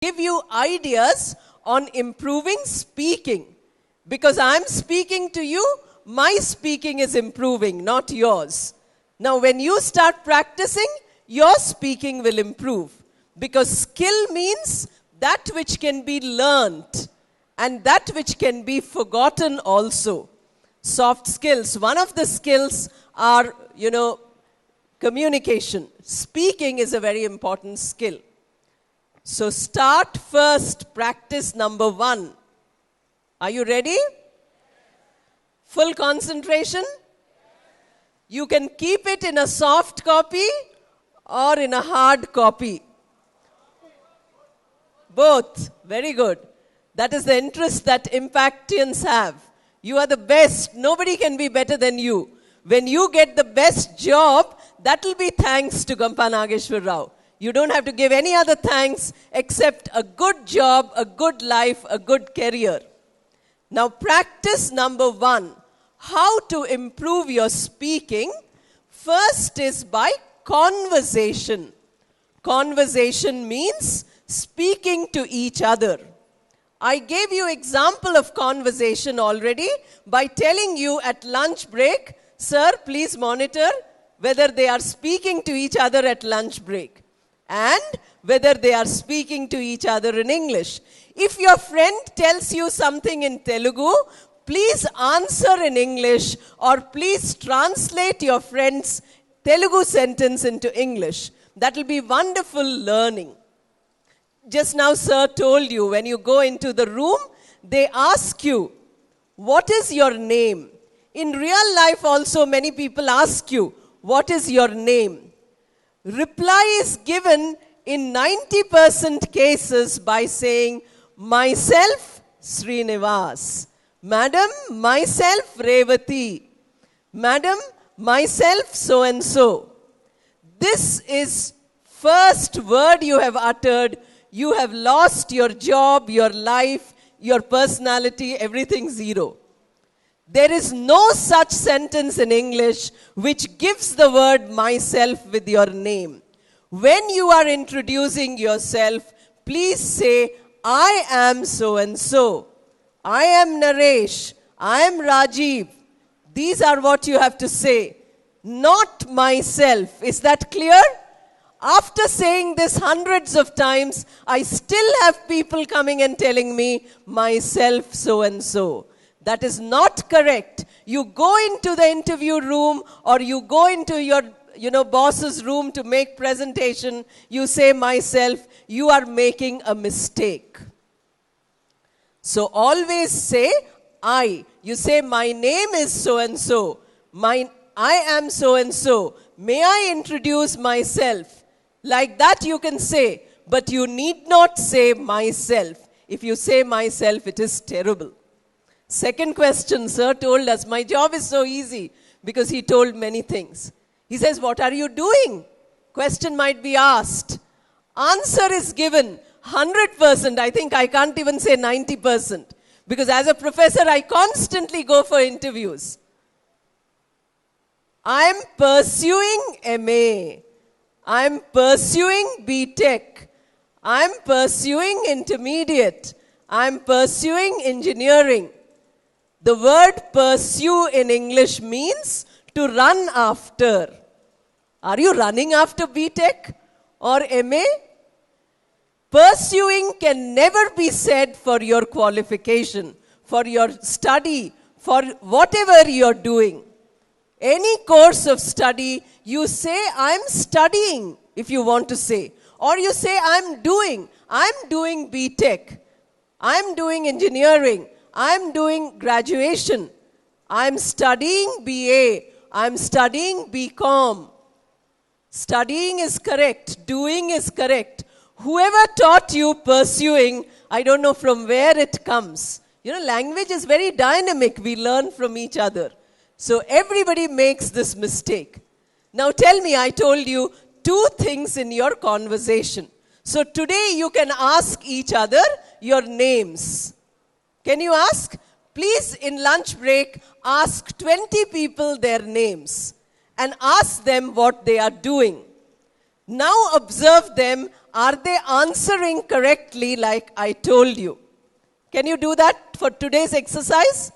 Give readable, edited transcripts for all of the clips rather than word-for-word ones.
give you ideas on improving speaking. Because I'm speaking to you, my speaking is improving, not yours. Now, when you start practicing, your speaking will improve. Because skill means that which can be learnt and that which can be forgotten also. Soft skills. One of the skills are, communication. Speaking is a very important skill. So start first, practice number 1. Are you ready? Full concentration? You can keep it in a soft copy or in a hard copy. Both. Very good. That is the interest that Impactians have. You are the best. Nobody can be better than you. When you get the best job, that will be thanks to Gampa Nageshwar Rao. You don't have to give any other thanks except a good job, a good life, a good career. Now practice number 1. How to improve your speaking? First is by conversation. Conversation means speaking to each other. I gave you example of conversation already by telling you at lunch break, sir, please monitor whether they are speaking to each other at lunch break and whether they are speaking to each other in English. If your friend tells you something in Telugu, please answer in English or please translate your friend's Telugu sentence into English. That will be wonderful learning. Just now, sir told you, when you go into the room, they ask you, what is your name? In real life also, many people ask you, what is your name? Reply is given in 90% cases by saying, myself, Srinivas. Madam, myself, Revati. Madam, myself, so and so. This is first word you have uttered. You have lost your job, your life, your personality, everything zero. There is no such sentence in English which gives the word myself with your name. When you are introducing yourself, please say, I am so and so. I am Naresh. I am Rajiv. These are what you have to say. Not myself. Is that clear? After saying this hundreds of times, I still have people coming and telling me, myself so and so. That is not correct. You go into the interview room or you go into your boss's room to make presentation, you say myself, you are making a mistake. So always say I. You say my name is so and so. I am so and so. May I introduce myself? Like that you can say, but you need not say myself. If you say myself, it is terrible. Second question, sir told us, my job is so easy because he told many things. He says, what are you doing? Question might be asked. Answer is given 100%. I think I can't even say 90% because as a professor, I constantly go for interviews. I'm pursuing MA. I'm pursuing BTech. I'm pursuing intermediate. I'm pursuing engineering. The word pursue in English means to run after. Are you running after BTech or MA? Pursuing can never be said for your qualification, for your study, for whatever you're doing. Any course of study, you say, I'm studying, if you want to say. Or you say, I'm doing BTech. I'm doing engineering. I'm doing graduation. I'm studying BA. I'm studying BCom. Studying is correct. Doing is correct. Whoever taught you pursuing, I don't know from where it comes. Language is very dynamic. We learn from each other. So everybody makes this mistake. Now tell me, I told you 2 things in your conversation. So today you can ask each other your names. Can you ask? Please, in lunch break, ask 20 people their names and ask them what they are doing. Now observe them are they answering correctly like I told you? Can you do that for today's exercise?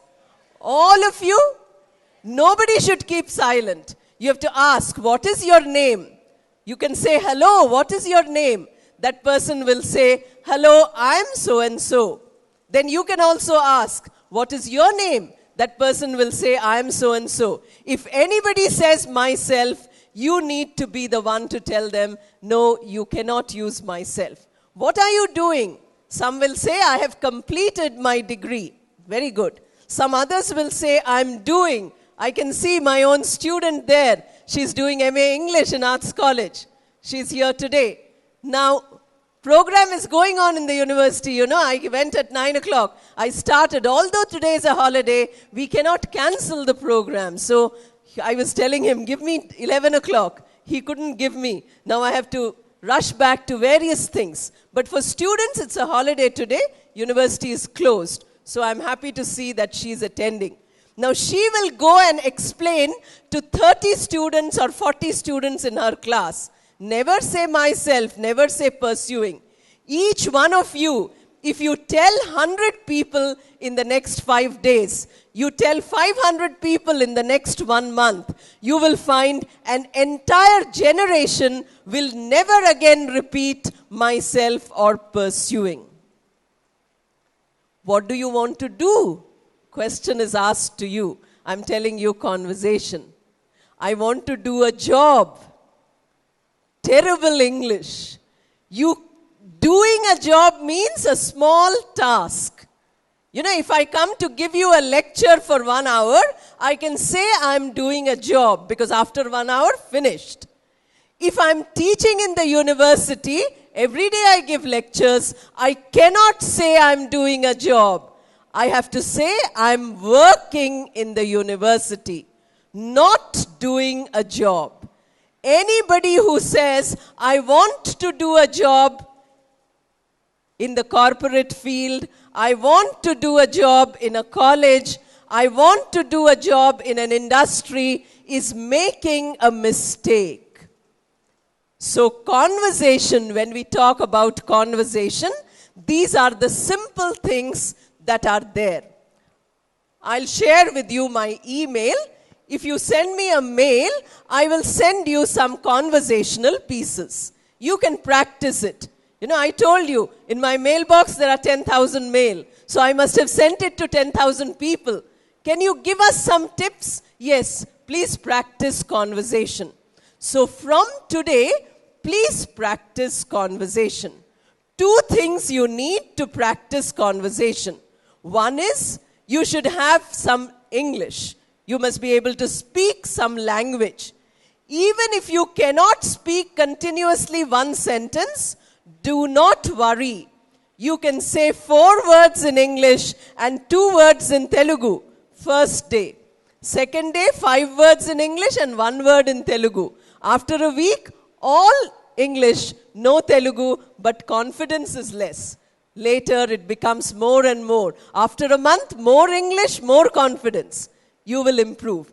All of you? Nobody should keep silent. You have to ask, what is your name? You can say, hello, what is your name? That person will say, hello, I'm so and so. Then you can also ask, what is your name? That person will say, I am so and so. If anybody says myself, you need to be the one to tell them, no, you cannot use myself. What are you doing? Some will say, I have completed my degree. Very good. Some others will say, I'm doing. I can see my own student there. She's doing MA English in Arts College. She's here today. Now, program is going on in the university. You know, I went at 9 o'clock. I started. Although today is a holiday, we cannot cancel the program. So I was telling him, give me 11 o'clock. He couldn't give me. Now I have to rush back to various things. But for students, it's a holiday today. University is closed. So I'm happy to see that she's attending. Now she will go and explain to 30 students or 40 students in her class. Never say myself, never say pursuing. Each one of you, if you tell 100 people in the next 5 days, you tell 500 people in the next 1 month, you will find an entire generation will never again repeat myself or pursuing. What do you want to do? Question is asked to you. I'm telling you conversation. I want to do a job. Terrible English. You doing a job means a small task. You know, if I come to give you a lecture for 1 hour, I can say I'm doing a job because after 1 hour, finished. If I'm teaching in the university, every day I give lectures, I cannot say I'm doing a job. I have to say I'm working in the university, not doing a job. Anybody who says, I want to do a job in the corporate field, I want to do a job in a college, I want to do a job in an industry, is making a mistake. So conversation, when we talk about conversation, these are the simple things that are there. I'll share with you my email. If you send me a mail, I will send you some conversational pieces. You can practice it. You know, I told you, in my mailbox there are 10,000 mail. So I must have sent it to 10,000 people. Can you give us some tips? Yes, please practice conversation. So from today, please practice conversation. 2 things you need to practice conversation. One is, you should have some English. You must be able to speak some language. Even if you cannot speak continuously one sentence, do not worry. You can say 4 words in English and 2 words in Telugu. First day. Second day, 5 words in English and 1 word in Telugu. After a week, all English, no Telugu, but confidence is less. Later, it becomes more and more. After a month, more English, more confidence. You will improve.